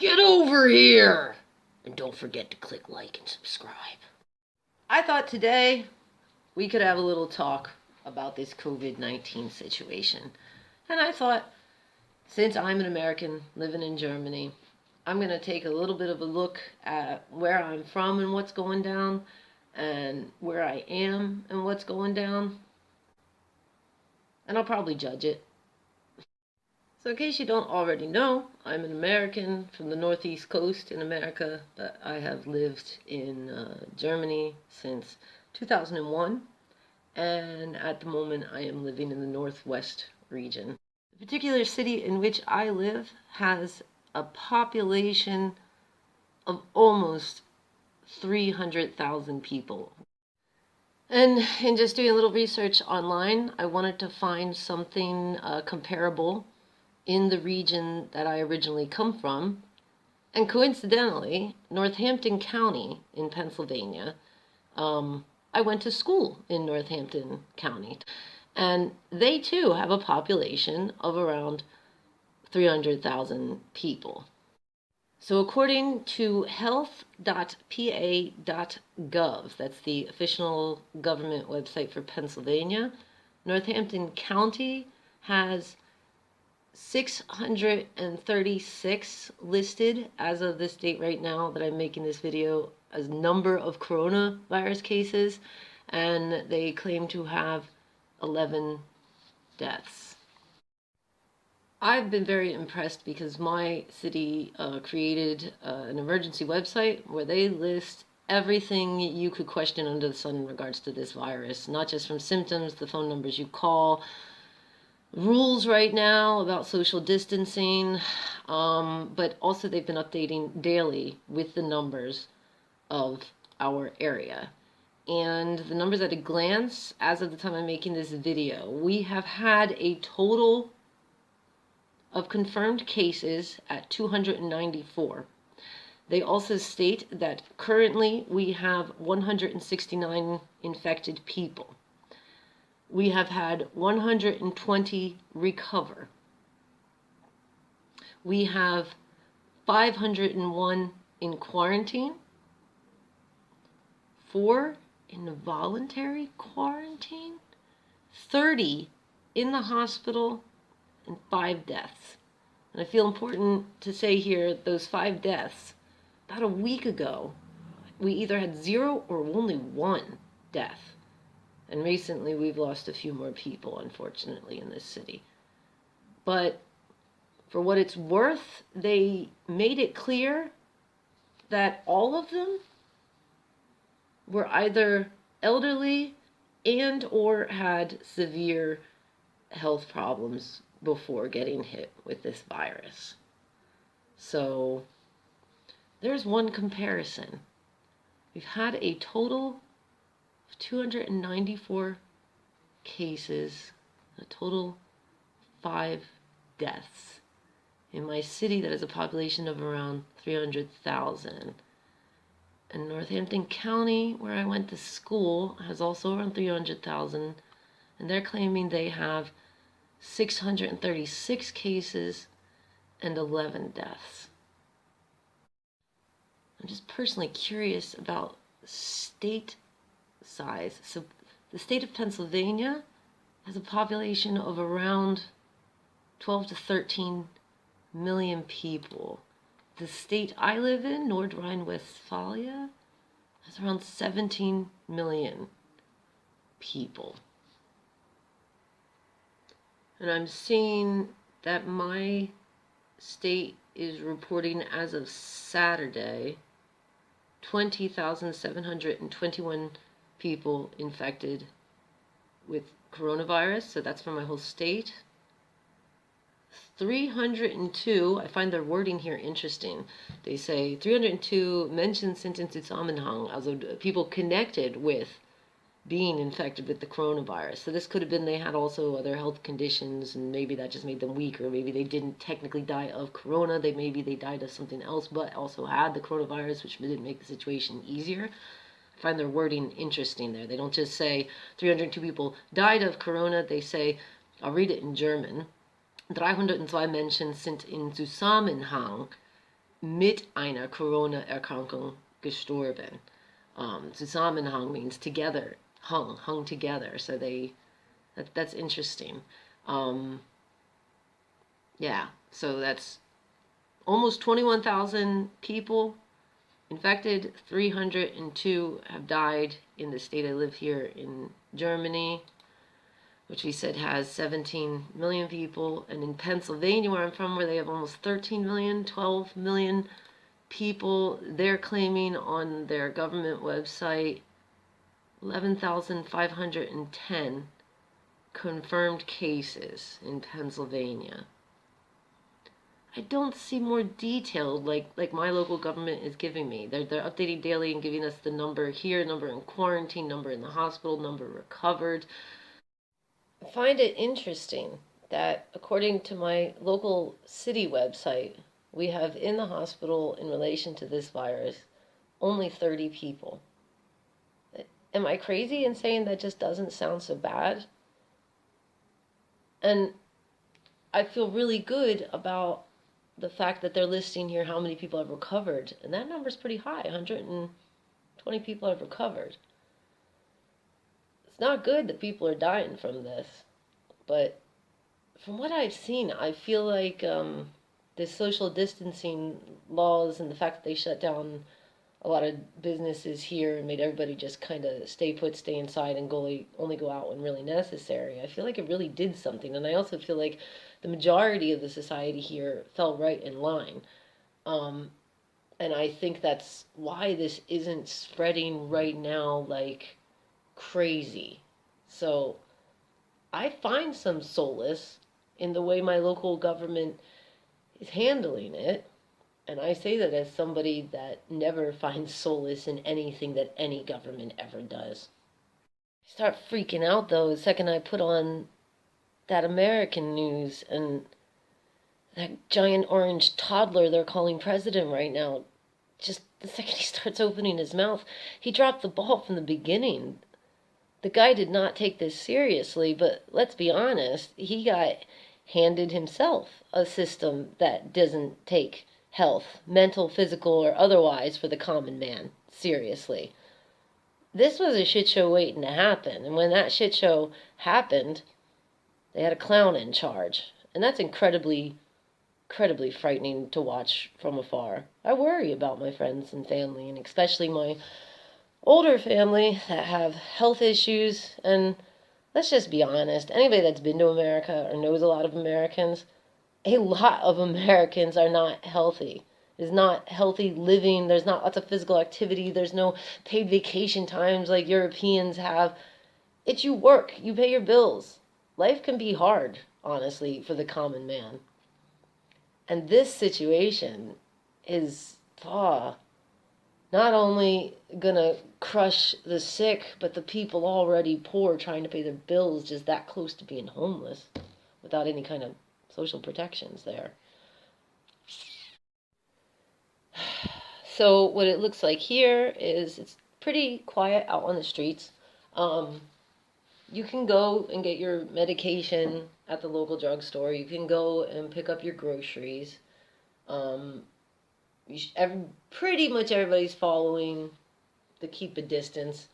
Get over here! And don't forget to click like and subscribe. I thought today we could have a little talk about this COVID-19 situation. And I thought, since I'm an American living in Germany, I'm going to take a little bit of a look at where I'm from and what's going down, and where I am and what's going down. And I'll probably judge it. So in case you don't already know, I'm an American from the northeast coast in America, but I have lived in Germany since 2001, and at the moment I am living in the northwest region. The particular city in which I live has a population of almost 300,000 people. And in just doing a little research online, I wanted to find something comparable in the region that I originally come from. And coincidentally, Northampton County in Pennsylvania, I went to school in Northampton County. And they too have a population of around 300,000 people. So according to health.pa.gov, that's the official government website for Pennsylvania, Northampton County has 636 listed as of this date right now that I'm making this video as number of coronavirus cases, and they claim to have 11 deaths. I've been very impressed because my city created an emergency website where they list everything you could question under the sun in regards to this virus, not just from symptoms, the phone numbers you call, rules right now about social distancing, but also they've been updating daily with the numbers of our area. And the numbers at a glance, as of the time I'm making this video, we have had a total of confirmed cases at 294. They also state that currently we have 169 infected people. We have had 120 recover. We have 501 in quarantine, 4 in voluntary quarantine, 30 in the hospital, and 5 deaths. And I feel important to say here, those 5 deaths, about a week ago, we either had 0 or only 1 death. And recently we've lost a few more people, unfortunately, in this city. But for what it's worth, they made it clear that all of them were either elderly and or had severe health problems before getting hit with this virus. So there's one comparison. We've had a total 294 cases, a total 5 deaths in my city that has a population of around 300,000. And Northampton County, where I went to school, has also around 300,000, and they're claiming they have 636 cases and 11 deaths. I'm just personally curious about state size. So the state of Pennsylvania has a population of around 12 to 13 million people. The state I live in, North Rhine-Westphalia, has around 17 million people. And I'm seeing that my state is reporting as of Saturday 20,721 people infected with coronavirus, so that's for my whole state. 302, I find their wording here interesting. They say 302 Menschen sind in Zusammenhang, also people connected with being infected with the coronavirus. So this could have been they had also other health conditions, and maybe that just made them weaker. Maybe they didn't technically die of corona. Maybe they died of something else, but also had the coronavirus, which didn't make the situation easier. I find their wording interesting there. They don't just say 302 people died of corona. They say, I'll read it in German. 302 Menschen sind in Zusammenhang mit einer Corona-Erkrankung gestorben. Zusammenhang means together, hung together. So that's interesting. Um, yeah, so that's almost 21,000 people infected. 302 have died in the state I live here in Germany, which we said has 17 million people. And in Pennsylvania, where I'm from, where they have almost 13 million, 12 million people, they're claiming on their government website 11,510 confirmed cases in Pennsylvania. I don't see more detailed like my local government is giving me. They're updating daily and giving us the number here, number in quarantine, number in the hospital, number recovered. I find it interesting that according to my local city website, we have in the hospital in relation to this virus only 30 people. Am I crazy in saying that just doesn't sound so bad? And I feel really good about the fact that they're listing here how many people have recovered. And that number's pretty high. 120 people have recovered. It's not good that people are dying from this. But from what I've seen, I feel like the social distancing laws and the fact that they shut down a lot of businesses here and made everybody just kind of stay put, stay inside, and only go out when really necessary. I feel like it really did something, and I also feel like the majority of the society here fell right in line. And I think that's why this isn't spreading right now like crazy. So I find some solace in the way my local government is handling it. And I say that as somebody that never finds solace in anything that any government ever does. I start freaking out though the second I put on that American news and that giant orange toddler they're calling president right now. Just the second he starts opening his mouth, he dropped the ball from the beginning. The guy did not take this seriously, but let's be honest, he got handed himself a system that doesn't take health, mental, physical, or otherwise, for the common man seriously. This was a shit show waiting to happen, and when that shit show happened, they had a clown in charge, and that's incredibly frightening to watch from afar. I worry about my friends and family, and especially my older family that have health issues. And let's just be honest, anybody that's been to America or knows a lot of Americans, a lot of Americans are not healthy. There's not healthy living. There's not lots of physical activity. There's no paid vacation times like Europeans have. It's you work. You pay your bills. Life can be hard, honestly, for the common man. And this situation is not only gonna crush the sick, but the people already poor trying to pay their bills, just that close to being homeless without any kind of social protections there. So what it looks like here is it's pretty quiet out on the streets. You can go and get your medication at the local drugstore. You can go and pick up your groceries. Pretty much everybody's following the keep a distance.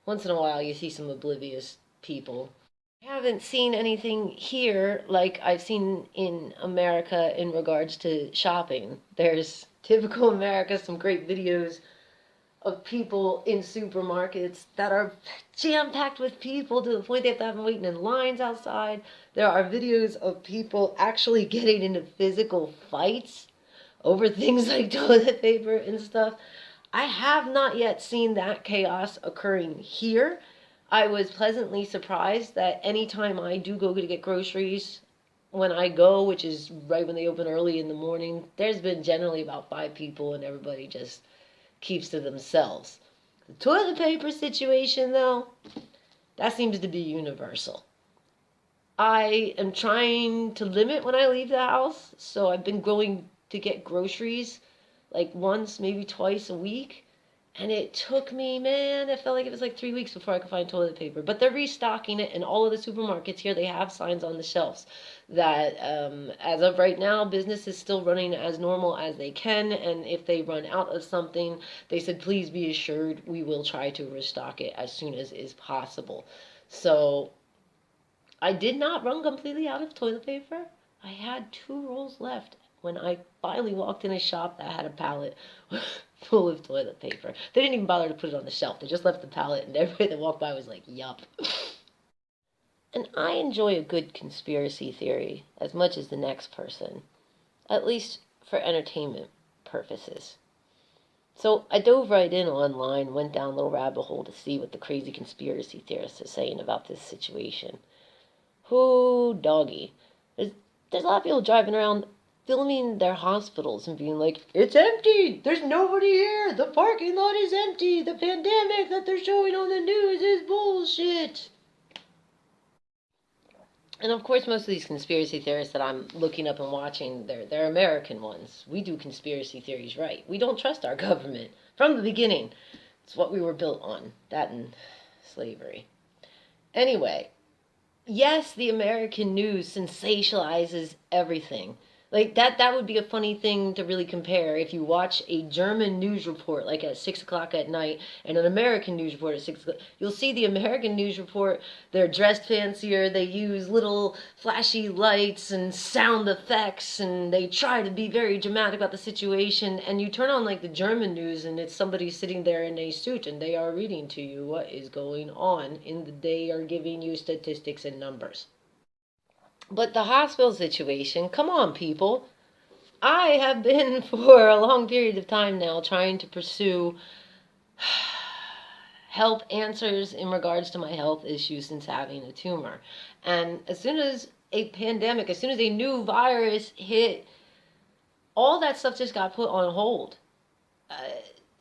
Once in a while you see some oblivious people. I haven't seen anything here like I've seen in America in regards to shopping. There's typical America, some great videos of people in supermarkets that are jam-packed with people to the point they have to have them waiting in lines outside. There are videos of people actually getting into physical fights over things like toilet paper and stuff. I have not yet seen that chaos occurring here. I was pleasantly surprised that anytime I do go to get groceries, when I go, which is right when they open early in the morning, there's been generally about 5 people and everybody just keeps to themselves. The toilet paper situation, though, that seems to be universal. I am trying to limit when I leave the house, so I've been going to get groceries like once, maybe twice a week. And it took me, man, it felt like it was like 3 weeks before I could find toilet paper. But they're restocking it in all of the supermarkets here. They have signs on the shelves that, as of right now, business is still running as normal as they can. And if they run out of something, they said, please be assured we will try to restock it as soon as is possible. So I did not run completely out of toilet paper. I had 2 rolls left when I finally walked in a shop that had a pallet full of toilet paper. They didn't even bother to put it on the shelf. They just left the pallet, and everybody that walked by was like, yup. And I enjoy a good conspiracy theory as much as the next person, at least for entertainment purposes. So I dove right in online, went down a little rabbit hole to see what the crazy conspiracy theorists are saying about this situation. Who doggy? There's a lot of people driving around filming their hospitals and being like, it's empty! There's nobody here! The parking lot is empty! The pandemic that they're showing on the news is bullshit! And of course, most of these conspiracy theorists that I'm looking up and watching, they're American ones. We do conspiracy theories right. We don't trust our government from the beginning. It's what we were built on. That and slavery. Anyway, yes, the American news sensationalizes everything. Like that would be a funny thing to really compare if you watch a German news report like at 6 o'clock at night and an American news report at 6 o'clock. You'll see the American news report, they're dressed fancier, they use little flashy lights and sound effects, and they try to be very dramatic about the situation. And you turn on like the German news and it's somebody sitting there in a suit and they are reading to you what is going on they are giving you statistics and numbers. But the hospital situation, come on, people. I have been for a long period of time now trying to pursue help answers in regards to my health issues since having a tumor. And as soon as a pandemic, as soon as a new virus hit, all that stuff just got put on hold. Uh,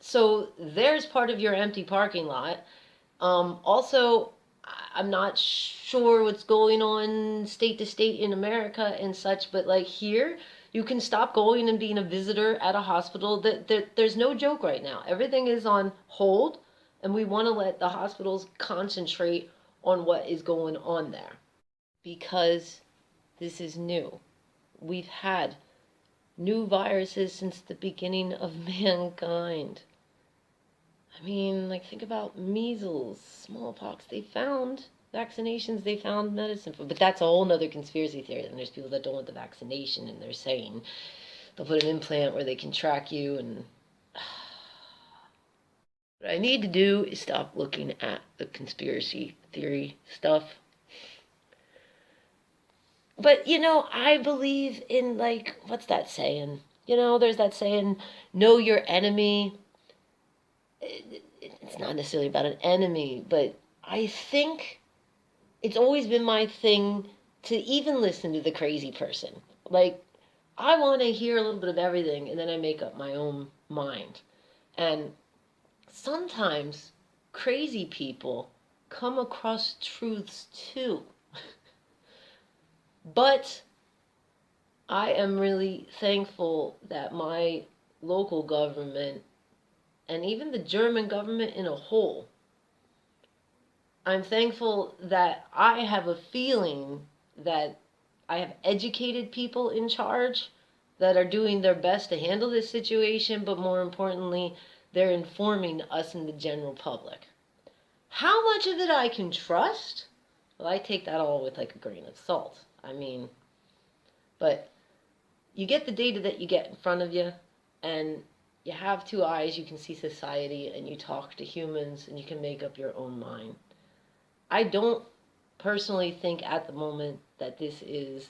so there's part of your empty parking lot. Also, I'm not sure what's going on state to state in America and such, but like here, you can stop going and being a visitor at a hospital. There's no joke right now. Everything is on hold, and we want to let the hospitals concentrate on what is going on there because this is new. We've had new viruses since the beginning of mankind. I mean, like, think about measles, smallpox. They found vaccinations, they found medicine for, but that's a whole nother conspiracy theory. And there's people that don't want the vaccination, and they're saying they'll put an implant where they can track you. And what I need to do is stop looking at the conspiracy theory stuff. But, I believe in, like, what's that saying? There's that saying, know your enemy. It's not necessarily about an enemy, but I think it's always been my thing to even listen to the crazy person. Like, I want to hear a little bit of everything, and then I make up my own mind. And sometimes crazy people come across truths too. But I am really thankful that my local government and even the German government in a whole, I'm thankful that I have a feeling that I have educated people in charge that are doing their best to handle this situation, but more importantly, they're informing us and the general public. How much of it I can trust? Well, I take that all with like a grain of salt. I mean, but you get the data that you get in front of you, and you have 2 eyes, you can see society, and you talk to humans, and you can make up your own mind. I don't personally think at the moment that this is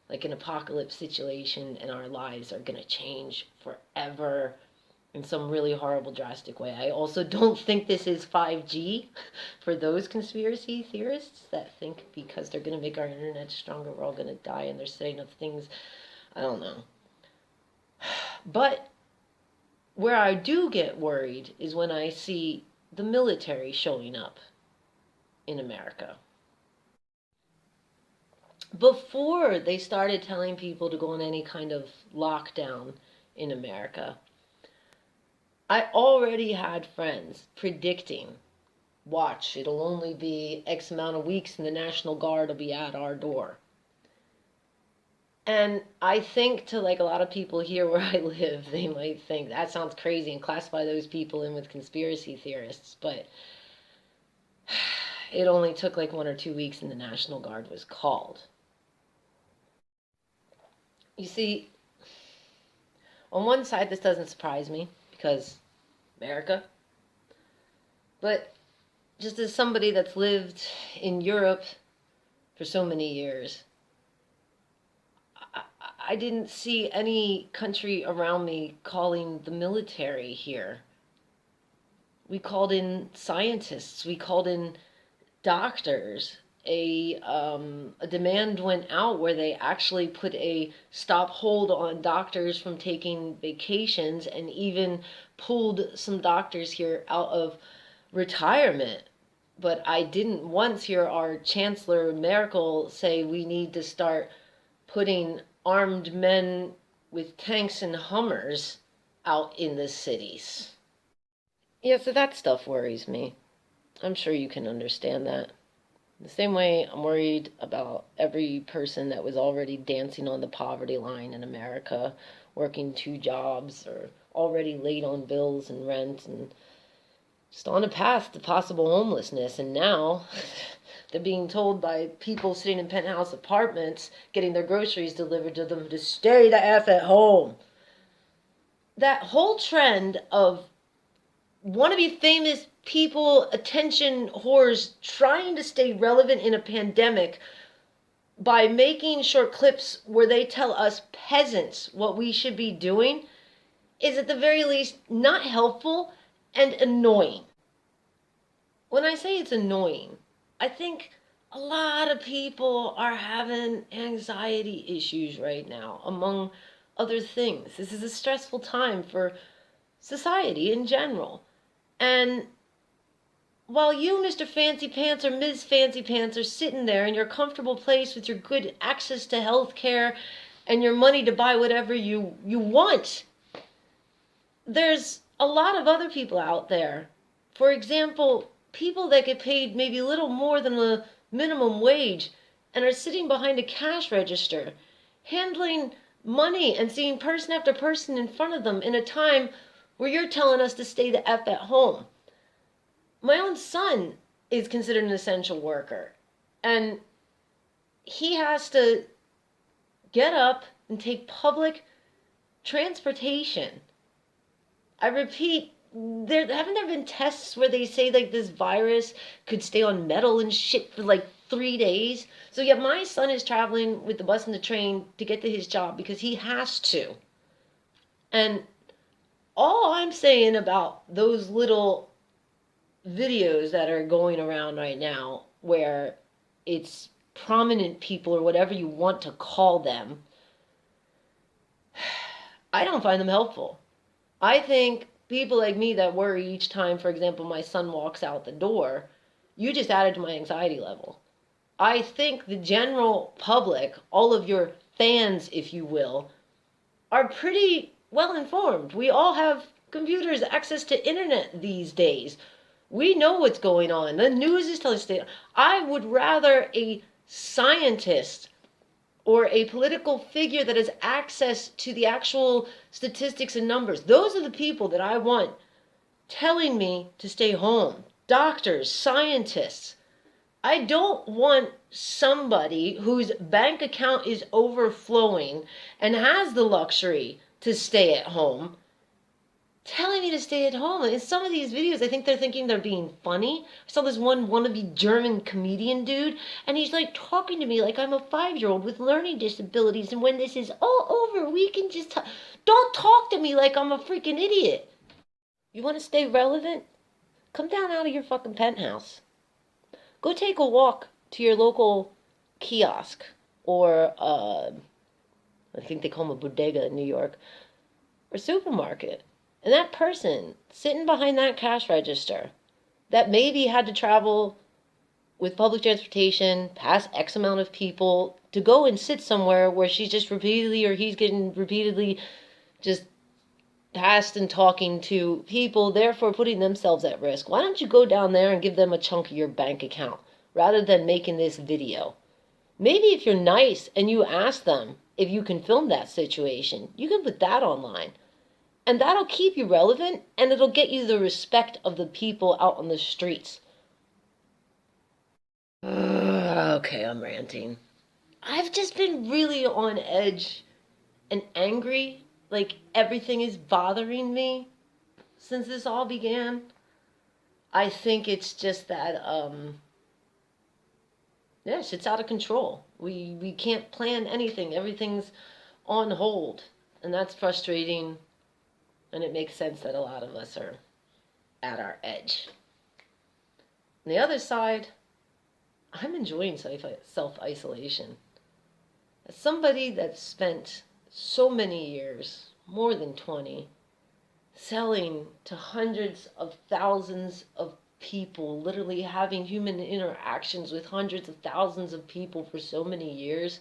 like an apocalypse situation and our lives are going to change forever in some really horrible, drastic way. I also don't think this is 5G for those conspiracy theorists that think because they're going to make our internet stronger, we're all going to die, and they're setting up things. I don't know. But where I do get worried is when I see the military showing up in America. Before they started telling people to go on any kind of lockdown in America, I already had friends predicting, watch, it'll only be X amount of weeks and the National Guard will be at our door. And I think to like a lot of people here where I live, they might think that sounds crazy and classify those people in with conspiracy theorists. But it only took like 1 or 2 weeks and the National Guard was called. You see, on one side, this doesn't surprise me because America. But just as somebody that's lived in Europe for so many years, I didn't see any country around me calling the military here. We called in scientists, we called in doctors. A demand went out where they actually put a stop hold on doctors from taking vacations and even pulled some doctors here out of retirement. But I didn't once hear our Chancellor Merkel say we need to start putting armed men with tanks and Hummers out in the cities. Yeah, so that stuff worries me. I'm sure you can understand that. The same way I'm worried about every person that was already dancing on the poverty line in America, working 2 jobs, or already late on bills and rent, and just on a path to possible homelessness. And now they're being told by people sitting in penthouse apartments getting their groceries delivered to them to stay the F at home. That whole trend of wannabe famous people, attention whores, trying to stay relevant in a pandemic by making short clips where they tell us peasants what we should be doing is at the very least not helpful and annoying. When I say it's annoying, I think a lot of people are having anxiety issues right now, among other things. This is a stressful time for society in general. And while you, Mr. Fancy Pants or Ms. Fancy Pants, are sitting there in your comfortable place with your good access to health care and your money to buy whatever you want, there's a lot of other people out there. For example, people that get paid maybe a little more than the minimum wage and are sitting behind a cash register, handling money and seeing person after person in front of them in a time where you're telling us to stay the F at home. My own son is considered an essential worker, and he has to get up and take public transportation. I repeat, haven't there been tests where they say like this virus could stay on metal and shit for like 3 days? So yet my son is traveling with the bus and the train to get to his job because he has to. And all I'm saying about those little videos that are going around right now where it's prominent people or whatever you want to call them, I don't find them helpful. I think people like me that worry each time, for example, my son walks out the door, you just added to my anxiety level. I think the general public, all of your fans, if you will, are pretty well informed. We all have computers, access to internet these days. We know what's going on. The news is telling us that. I would rather a scientist or a political figure that has access to the actual statistics and numbers. Those are the people that I want telling me to stay home. Doctors, scientists. I don't want somebody whose bank account is overflowing and has the luxury to stay at home telling me to stay at home. In some of these videos, I think they're thinking they're being funny. I saw this one wannabe German comedian dude, and he's like talking to me like I'm a 5-year-old with learning disabilities, and when this is all over, we can just don't talk to me like I'm a freaking idiot. You want to stay relevant? Come down out of your fucking penthouse. Go take a walk to your local kiosk, or I think they call them a bodega in New York, or supermarket. And that person sitting behind that cash register that maybe had to travel with public transportation past X amount of people to go and sit somewhere where she's just repeatedly or he's getting repeatedly just past and talking to people, therefore putting themselves at risk. Why don't you go down there and give them a chunk of your bank account rather than making this video? Maybe if you're nice and you ask them if you can film that situation, you can put that online. And that'll keep you relevant and it'll get you the respect of the people out on the streets. Okay, I'm ranting. I've just been really on edge and angry. Like everything is bothering me since this all began. I think it's just that, yeah, shit's out of control. We can't plan anything. Everything's on hold. And that's frustrating. And it makes sense that a lot of us are at our edge. On the other side, I'm enjoying self-isolation. As somebody that spent so many years, more than 20, selling to hundreds of thousands of people, literally having human interactions with hundreds of thousands of people for so many years,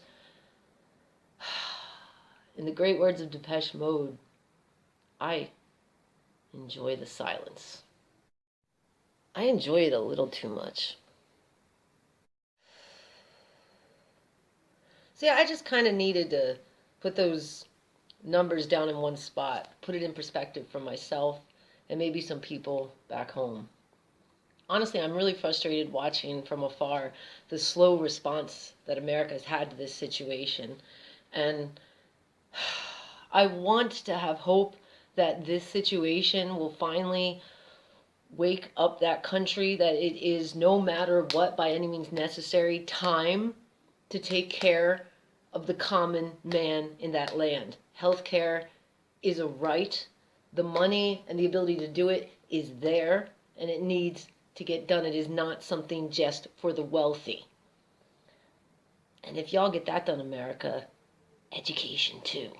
in the great words of Depeche Mode, I enjoy the silence. I enjoy it a little too much. See, I just kind of needed to put those numbers down in one spot, put it in perspective for myself and maybe some people back home. Honestly, I'm really frustrated watching from afar the slow response that America has had to this situation. And I want to have hope that this situation will finally wake up that country, that it is no matter what, by any means necessary, time to take care of the common man in that land. Healthcare is a right. The money and the ability to do it is there, and it needs to get done. It is not something just for the wealthy. And if y'all get that done, America, education too.